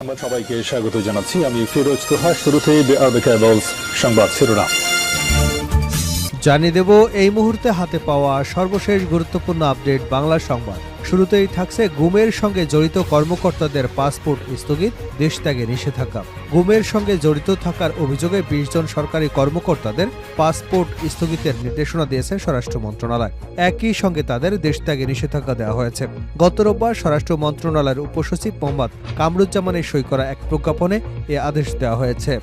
সংবাদ সবাইকে স্বাগত জানাচ্ছি। আমি ফিরোজ তোহা। শুরুতেই সংবাদ শিরোনাম জানিয়ে দেব এই মুহূর্তে হাতে পাওয়া সর্বশেষ গুরুত্বপূর্ণ আপডেট বাংলা সংবাদ। শুরুতেই থাকছে গুমের সঙ্গে জড়িত কর্মকর্তাদের পাসপোর্ট স্থগিত, দেশ ত্যাগে নিষেধাজ্ঞা। গুমের সঙ্গে জড়িত থাকার অভিযোগে ২০ জন সরকারি কর্মকর্তাদের পাসপোর্ট স্থগিতের নির্দেশনা দিয়েছে স্বরাষ্ট্র মন্ত্রণালয়। একই সঙ্গে তাদের দেশ ত্যাগে নিষেধাজ্ঞা দেওয়া হয়েছে। গত রোববার স্বরাষ্ট্র মন্ত্রণালয়ের উপসচিব মোহাম্মদ কামরুজ্জামানের সই করা এক প্রজ্ঞাপনে এ আদেশ দেওয়া হয়েছে।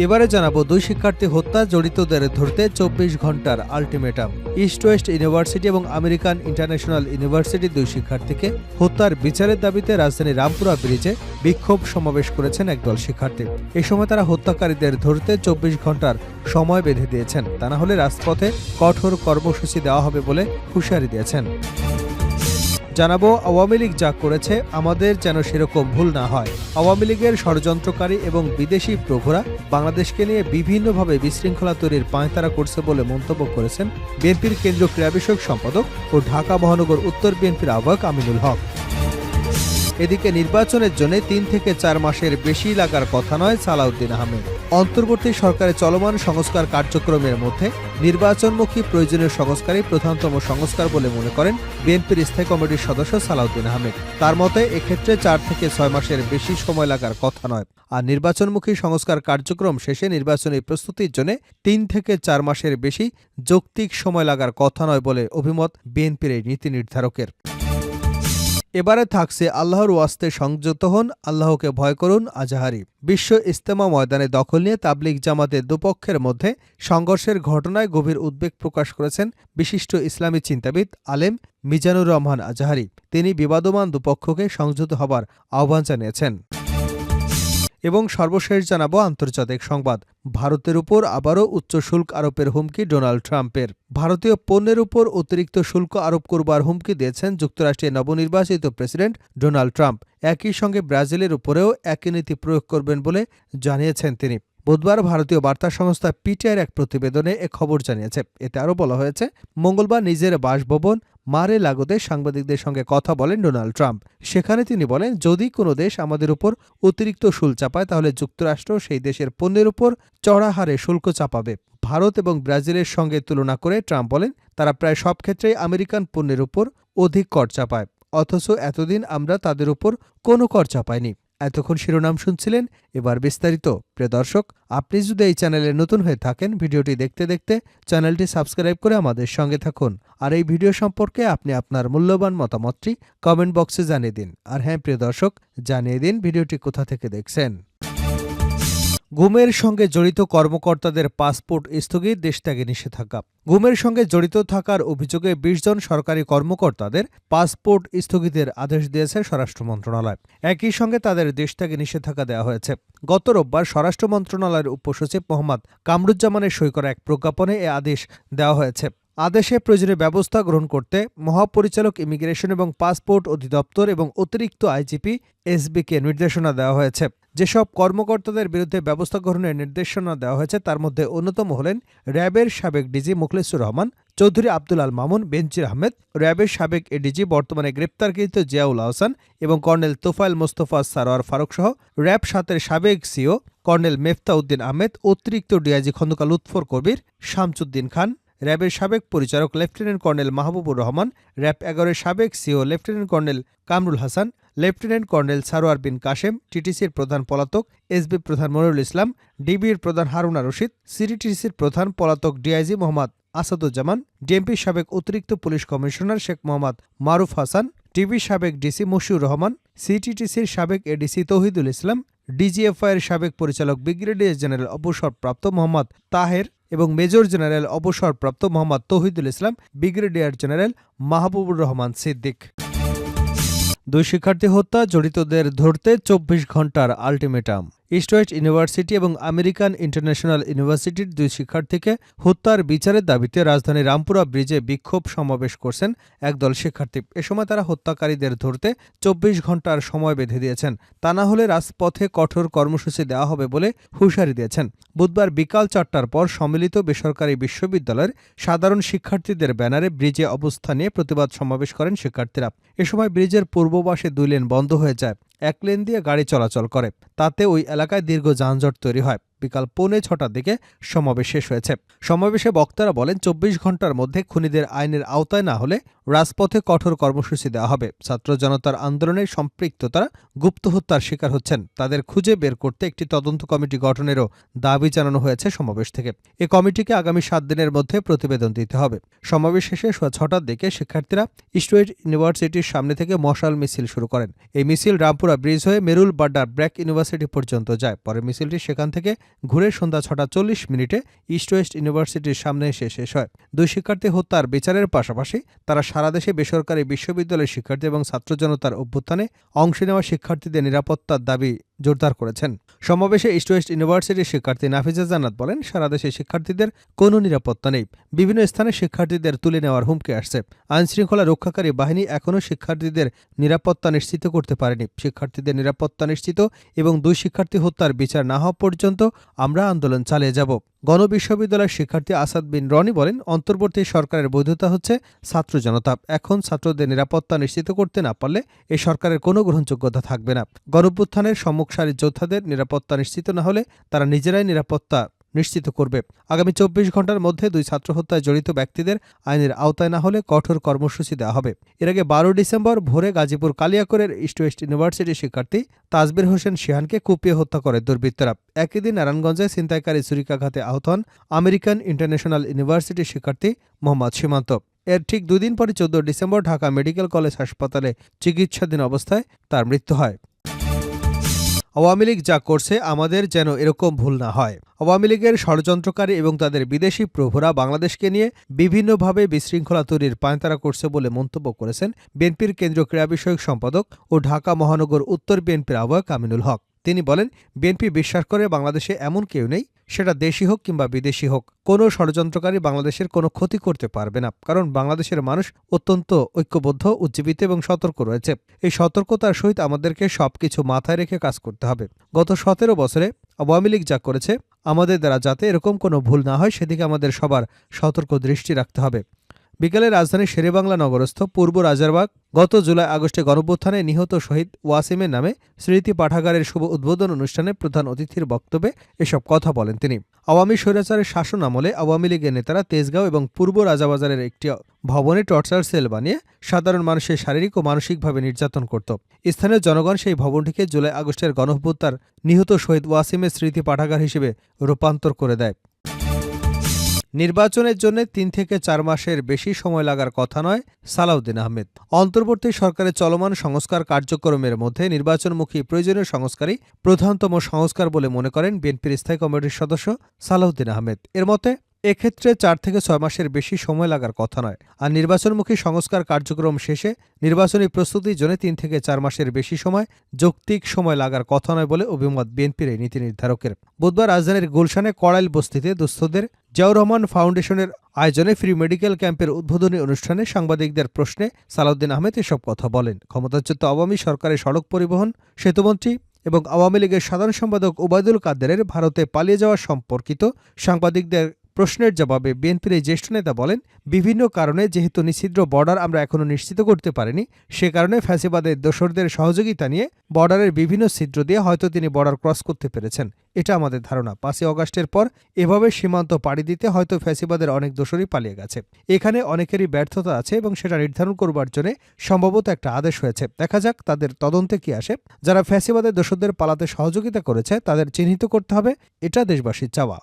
এবারে জানাবো, দুই শিক্ষার্থী হত্যা, জড়িতদের ধরতে ২৪ ঘন্টার আলটিমেটাম। ইস্ট ওয়েস্ট ইউনিভার্সিটি এবং আমেরিকান ইন্টারন্যাশনাল ইউনিভার্সিটির দুই শিক্ষার্থীকে হত্যার বিচারের দাবিতে রাজধানীর রামপুরা ব্রিজে বিক্ষোভ সমাবেশ করেছেন একদল শিক্ষার্থী। এ সময় তারা হত্যাকারীদের ধরতে ২৪ ঘন্টার সময় বেঁধে দিয়েছেন, তা না হলে রাজপথে কঠোর কর্মসূচি দেওয়া হবে বলে হুঁশিয়ারি দিয়েছেন। জানাবো, আওয়ামী লীগ যা করেছে আমাদের যেন সেরকম ভুল না হয়। আওয়ামী লীগের ষড়যন্ত্রকারী এবং বিদেশি প্রভুরা বাংলাদেশকে নিয়ে বিভিন্নভাবে বিশৃঙ্খলা তৈরির পাঁয়তারা করছে বলে মন্তব্য করেছেন বিএনপির কেন্দ্রীয় ক্রীড়া বিষয়ক সম্পাদক ও ঢাকা মহানগর উত্তর বিএনপির আহ্বায়ক আমিনুল হক। এদিকে নির্বাচনের জন্য ৩ থেকে ৪ মাসের বেশি লাগার কথা নয় সালাউদ্দিন আহমেদ। অন্তর্বর্তী সরকারের চলমান সংস্কার কার্যক্রমের মধ্যে নির্বাচনমুখী প্রয়োজনীয় সংস্কারই প্রধানতম সংস্কার বলে মনে করেন বিএনপির স্থায়ী কমিটির সদস্য সালাউদ্দিন আহমেদ। তার মতে এক্ষেত্রে ৪ থেকে ৬ মাসের বেশি সময় লাগার কথা নয়। আর নির্বাচনমুখী সংস্কার কার্যক্রম শেষে নির্বাচনী প্রস্তুতির জন্য ৩ থেকে ৪ মাসের বেশি যৌক্তিক সময় লাগার কথা নয় বলে অভিমত বিএনপির এই নীতি নির্ধারকের। এবারে থাকছে আল্লাহর ওয়াস্তে সংযত হন, আল্লাহকে ভয় করুন আজাহারি। বিশ্ব ইজতেমা ময়দানে দখল নিয়ে তাবলিগ জামাতের দুপক্ষের মধ্যে সংঘর্ষের ঘটনায় গভীর উদ্বেগ প্রকাশ করেছেন বিশিষ্ট ইসলামী চিন্তাবিদ আলেম মিজানুর রহমান আজাহারি। তিনি বিবাদমান দুপক্ষকে সংযত হবার আহ্বান জানিয়েছেন। এবং সর্বশেষ জানাবো আন্তর্জাতিক সংবাদ। ভারতের উপর আবারও উচ্চ শুল্ক আরোপের হুমকি ডোনাল্ড ট্রাম্পের। ভারতীয় পণ্যের উপর অতিরিক্ত শুল্ক আরোপ করবার হুমকি দিয়েছেন যুক্তরাষ্ট্রের নবনির্বাচিত প্রেসিডেন্ট ডোনাল্ড ট্রাম্প। একই সঙ্গে ব্রাজিলের উপরেও একই নীতি প্রয়োগ করবেন বলে জানিয়েছেন তিনি। বুধবার ভারতীয় বার্তা সংস্থা পিটিআইয়ের এক প্রতিবেদনে এ খবর জানিয়েছে। এতে আরও বলা হয়েছে, মঙ্গলবার নিজের বাসভবন মারে লাগোতে সাংবাদিকদের সঙ্গে কথা বলেন ডোনাল্ড ট্রাম্প। সেখানে তিনি বলেন, যদি কোনো দেশ আমাদের উপর অতিরিক্ত শুল্ক চাপায় তাহলে যুক্তরাষ্ট্র সেই দেশের পণ্যের উপর চড়া হারে শুল্ক চাপাবে। ভারত এবং ব্রাজিলের সঙ্গে তুলনা করে ট্রাম্প বলেন, তারা প্রায় সব ক্ষেত্রেই আমেরিকান পণ্যের উপর অধিক কর চাপায়, অথচ এতদিন আমরা তাদের উপর কোনো কর চাপাইনি। এতক্ষণ শিরোনাম শুনছিলেন, এবার বিস্তারিত। প্রিয় দর্শক, আপনি যদি এই চ্যানেলে নতুন হয়ে থাকেন, ভিডিওটি দেখতে দেখতে চ্যানেলটি সাবস্ক্রাইব করে আমাদের সঙ্গে থাকুন। আর এই ভিডিও সম্পর্কে আপনি আপনার মূল্যবান মতামতটি কমেন্ট বক্সে জানিয়ে দিন। আর হ্যাঁ প্রিয় দর্শক, জানিয়ে দিন ভিডিওটি কোথা থেকে দেখছেন। গুমের সঙ্গে জড়িত কর্মকর্তাদের পাসপোর্ট স্থগিত, দেশ ত্যাগে নিষেধাজ্ঞা। গুমের সঙ্গে জড়িত থাকার অভিযোগে ২০ জন সরকারি কর্মকর্তাদের পাসপোর্ট স্থগিতের আদেশ দিয়েছে স্বরাষ্ট্র মন্ত্রণালয়। একই সঙ্গে তাদের দেশ ত্যাগে নিষেধাজ্ঞা দেওয়া হয়েছে। গত রোববার স্বরাষ্ট্র মন্ত্রণালয়ের উপসচিব মোহাম্মদ কামরুজ্জামানের সই করা এক প্রজ্ঞাপনে এ আদেশ দেওয়া হয়েছে। আদেশে প্রয়োজনীয় ব্যবস্থা গ্রহণ করতে মহাপরিচালক ইমিগ্রেশন এবং পাসপোর্ট অধিদপ্তর এবং অতিরিক্ত আইজিপি এসবিকে নির্দেশনা দেওয়া হয়েছে। যেসব কর্মকর্তাদের বিরুদ্ধে ব্যবস্থা গ্রহণের নির্দেশনা দেওয়া হয়েছে তার মধ্যে অন্যতম হলেন র্যাবের সাবেক ডিজি মুখলেসুর রহমান, চৌধুরী আব্দুল আল মামুন, বেনজির আহমেদ, র্যাবের সাবেক এডিজি বর্তমানে গ্রেপ্তারকৃত জিয়াউল আহসান এবং কর্নেল তোফায়েল মোস্তফা সারোয়ার ফারুক সহ র্যাব ৭-এর সাবেক সিও কর্নেল মেফতা উদ্দিন আহমেদ, অতিরিক্ত ডিআইজি খন্দকার লুৎফর কবির, শামসুদ্দিন খান, র্যাবের সাবেক পরিচালক lieutenant colonel Mahbubur Rahman, RAB ১১-এর সাবেক CO lieutenant colonel Kamrul Hasan, lieutenant colonel Sarwar Bin Kashem, টিটিসির প্রধান পলাতক এসবি প্রধান মনিরুল ইসলাম, ডিবির প্রধান হারুনা রশিদ, সিটিটিসির প্রধান পলাতক ডিআইজি মোহাম্মদ আসাদুজ্জামান, ডিএমপির সাবেক অতিরিক্ত পুলিশ কমিশনার শেখ মোহাম্মদ মারুফ হাসান, ডিবির সাবেক ডিসি মশিউর রহমান, সিটিটিসির সাবেক এডিসি তৌহিদুল ইসলাম, ডিজিএফআইয়ের সাবেক পরিচালক ব্রিগেডিয়ার জেনারেল অবসরপ্রাপ্ত মোহাম্মদ তাহের এবং মেজর জেনারেল অবসরপ্রাপ্ত মোহাম্মদ তৌহিদুল ইসলাম, ব্রিগেডিয়ার জেনারেল মাহবুবুর রহমান সিদ্দিক। দুই শিক্ষার্থী হত্যা, জড়িতদের ধরতে ২৪ ঘন্টার আলটিমেটাম। ইস্ট ওয়েস্ট ইউনিভার্সিটি এবং আমেরিকান ইন্টারন্যাশনাল ইউনিভার্সিটির দুই শিক্ষার্থীকে হত্যার বিচারের দাবিতে রাজধানীর রামপুরা ব্রিজে বিক্ষোভ সমাবেশ করছেন একদল শিক্ষার্থী। এ সময় তারা হত্যাকারীদের ধরতে ২৪ ঘন্টার সময় বেঁধে দিয়েছেন, তা না হলে রাজপথে কঠোর কর্মসূচি দেওয়া হবে বলে হুঁশিয়ারি দিয়েছেন। বুধবার বিকাল ৪টার পর সম্মিলিত বেসরকারি বিশ্ববিদ্যালয়ের সাধারণ শিক্ষার্থীদের ব্যানারে ব্রিজে অবস্থান নিয়ে প্রতিবাদ সমাবেশ করেন শিক্ষার্থীরা। এ সময় ব্রিজের পূর্ব পাশে ২ লেন বন্ধ হয়ে যায়। এক লেন দিয়ে গাড়ি চলাচল করে। তাতে ওই এলাকায় দীর্ঘ যানজট তৈরি হয়। বিকাল 6:45 দিকে সমাবেশ শেষ হয়েছে। সমাবেশে বক্তারা বলেন, 24 ঘন্টার মধ্যে খুনিদের আইনের আওতায় না হলে রাজপথে কঠোর কর্মসূচি দেওয়া হবে। ছাত্র জনতার আন্দোলনে সম্পৃক্ততারা গুপ্ত হত্যার শিকার হচ্ছেন, তাদের খুঁজে বের করতে একটি তদন্ত কমিটি গঠনেরও দাবি জানানো হয়েছে সমাবেশ থেকে। এ কমিটিকে আগামী 7 দিনের মধ্যে প্রতিবেদন দিতে হবে। সমাবেশ শেষে 6টার দিকে শিক্ষার্থীরা ইস্টওয়েস্ট ইউনিভার্সিটির সামনে থেকে মশাল মিছিল শুরু করেন। এই মিছিল রামপুরা ব্রিজ হয়ে মেরুল বাড্ডা ব্র্যাক ইউনিভার্সিটি পর্যন্ত যায়। পরে মিছিলটি সেখান থেকে ঘুরে সন্ধ্যা 6:40 ইস্টওয়েস্ট ইউনিভার্সিটির সামনে এসে শেষ হয়। 2 শিক্ষার্থী হত্যার বিচারের পাশাপাশি তারা সারা দেশে বেসরকারি বিশ্ববিদ্যালয়ের শিক্ষার্থী এবং ছাত্র জনতার অভ্যুত্থানে অংশ নেওয়া শিক্ষার্থীদের নিরাপত্তার দাবি জোরদার করেছেন। সমাবেশে ইস্টওয়েস্ট ইউনিভার্সিটির শিক্ষার্থী নাফিজা জান্নাত বলেন, সারা দেশে শিক্ষার্থীদের কোনো নিরাপত্তা নেই। বিভিন্ন স্থানে শিক্ষার্থীদের তুলে নেওয়ার হুমকি আসছে। আইনশৃঙ্খলা রক্ষাকারী বাহিনী এখনও শিক্ষার্থীদের নিরাপত্তা নিশ্চিত করতে পারেনি। শিক্ষার্থীদের নিরাপত্তা নিশ্চিত এবং 2 শিক্ষার্থী হত্যার বিচার না হওয়া পর্যন্ত আমরা আন্দোলন চালিয়ে যাব। গণবিশ্ববিদ্যালয়ের শিক্ষার্থী আসাদ বিন রনি বলেন, অন্তর্বর্তী সরকারের বৈধতা হচ্ছে ছাত্র জনতা। এখন ছাত্রদের নিরাপত্তা নিশ্চিত করতে না পারলে এই সরকারের কোনো গ্রহণযোগ্যতা থাকবে না। গণঅভ্যুত্থানের সম্মুখ সারির যোদ্ধাদের নিরাপত্তা নিশ্চিত না হলে তারা নিজেরাই নিরাপত্তা নিশ্চিত করবে। আগামী 24 ঘন্টার মধ্যে 2 ছাত্র হত্যায় জড়িত ব্যক্তিদের আইনের আওতায় না হলে কঠোর কর্মসূচি দেওয়া হবে। এর আগে 12 ডিসেম্বর ভোরে গাজীপুর কালিয়াকৈরের ইস্টওয়েস্ট ইউনিভার্সিটির শিক্ষার্থী তাজবির হোসেন শিহানকে কুপিয়ে হত্যা করে দুর্বৃত্তরা। একই দিন নারায়ণগঞ্জে ছিনতাইকারী ছুরিকাঘাতে আহত হন আমেরিকান ইন্টারন্যাশনাল ইউনিভার্সিটির শিক্ষার্থী মোহাম্মদ সীমান্ত। এর ঠিক 2 দিন পরে 14 ডিসেম্বর ঢাকা মেডিকেল কলেজ হাসপাতালে চিকিৎসাধীন অবস্থায় তার মৃত্যু হয়। আওয়ামী লীগ যা করছে আমাদের যেন এরকম ভুল না হয়। আওয়ামী লীগের ষড়যন্ত্রকারী এবং তাদের বিদেশি প্রভুরা বাংলাদেশকে নিয়ে বিভিন্নভাবে বিশৃঙ্খলা তৈরির পায়তারা করছে বলে মন্তব্য করেছেন বিএনপির কেন্দ্রীয় ক্রীড়া বিষয়ক সম্পাদক ও ঢাকা মহানগর উত্তর বিএনপির আহ্বায়ক আমিনুল হক। তিনি বলেন, বিএনপি বিশ্বাস করে বাংলাদেশে এমন কেউ নেই, সেটা দেশি হোক কিংবা বিদেশি হোক, কোনো ষড়যন্ত্রকারী বাংলাদেশের কোনো ক্ষতি করতে পারবে না। কারণ বাংলাদেশের মানুষ অত্যন্ত ঐক্যবদ্ধ, উজ্জীবিত এবং সতর্ক রয়েছে। এই সতর্কতার সহিত আমাদেরকে সবকিছু মাথায় রেখে কাজ করতে হবে। গত 17 বছরে আওয়ামী লীগ যা করেছে আমাদের দ্বারা যাতে এরকম কোনো ভুল না হয় সেদিকে আমাদের সবার সতর্ক দৃষ্টি রাখতে হবে। বিকেলে রাজধানীর শেরেবাংলা নগরস্থ পূর্ব রাজারবাগ গত জুলাই আগস্টে গণঅভ্যুত্থানে নিহত শহীদ ওয়াসিমের নামে স্মৃতি পাঠাগারের শুভ উদ্বোধন অনুষ্ঠানে প্রধান অতিথির বক্তব্যে এসব কথা বলেন তিনি। আওয়ামী স্বৈরাচারের শাসন আমলে আওয়ামী লীগের নেতারা তেজগাঁও এবং পূর্ব রাজাবাজারের একটি ভবনে টর্চার সেল বানিয়ে সাধারণ মানুষের শারীরিক ও মানসিকভাবে নির্যাতন করত। স্থানীয় জনগণ সেই ভবনটিকে জুলাই আগস্টের গণঅভ্যুত্থার নিহত শহীদ ওয়াসিমের স্মৃতি পাঠাগার হিসেবে রূপান্তর করে দেয়। নির্বাচনের জন্য 3 থেকে 4 মাসের বেশি সময় লাগার কথা নয় সালাউদ্দিন আহমেদ। অন্তর্বর্তী সরকারের চলমান সংস্কার কার্যক্রমের মধ্যে নির্বাচনমুখী প্রয়োজনীয় সংস্কারই প্রধানতম সংস্কার বলে মনে করেন বিএনপির স্থায়ী কমিটির সদস্য সালাউদ্দিন আহমেদ। এর মতে এক্ষেত্রে 4 থেকে 6 মাসের বেশি সময় লাগার কথা নয়। আর নির্বাচনমুখী সংস্কার কার্যক্রম শেষে নির্বাচনী প্রস্তুতির জন্য 3 থেকে 4 মাসের বেশি সময় যৌক্তিক সময় লাগার কথা নয় বলে অভিমত বিএনপির এই নীতি নির্ধারকের। বুধবার রাজধানীর গুলশানে কড়াইল বস্তিতে দুস্থদের জিয়াউর রহমান ফাউন্ডেশনের আয়োজনে ফ্রি মেডিকেল ক্যাম্পের উদ্বোধনী অনুষ্ঠানে সাংবাদিকদের প্রশ্নে সালাউদ্দিন আহমেদ এসব কথা বলেন। ক্ষমতাচ্যুত আওয়ামী সরকারের সড়ক পরিবহন, সেতুমন্ত্রী এবং আওয়ামী লীগের সাধারণ সম্পাদক ওবায়দুল কাদেরের ভারতে পালিয়ে যাওয়া সম্পর্কিত সাংবাদিকদের প্রশ্নের জবাবে বিএনপির এই জ্যেষ্ঠ নেতা বলেন, বিভিন্ন কারণে যেহেতু নিষিদ্ধ বর্ডার আমরা এখনও নিশ্চিত করতে পারিনি, সে কারণে ফ্যাসিবাদের দোসরদের সহযোগিতা নিয়ে বর্ডারের বিভিন্ন ছিদ্র দিয়ে হয়তো তিনি বর্ডার ক্রস করতে পেরেছেন। এটা আমাদের ধারণা। 5 আগস্টের পর এভাবে সীমান্ত পাড়ি দিতে হয়তো ফ্যাসিবাদের অনেক দোসরই পালিয়ে গেছে। এখানে অনেকেরই ব্যর্থতা আছে এবং সেটা নির্ধারণ করবার জন্য সম্ভবত একটা আদেশ হয়েছে। দেখা যাক তাদের তদন্তে কি আসে। যারা ফ্যাসিবাদের দোসরদের পালাতে সহযোগিতা করেছে তাদের চিহ্নিত করতে হবে, এটা দেশবাসীর চাওয়া।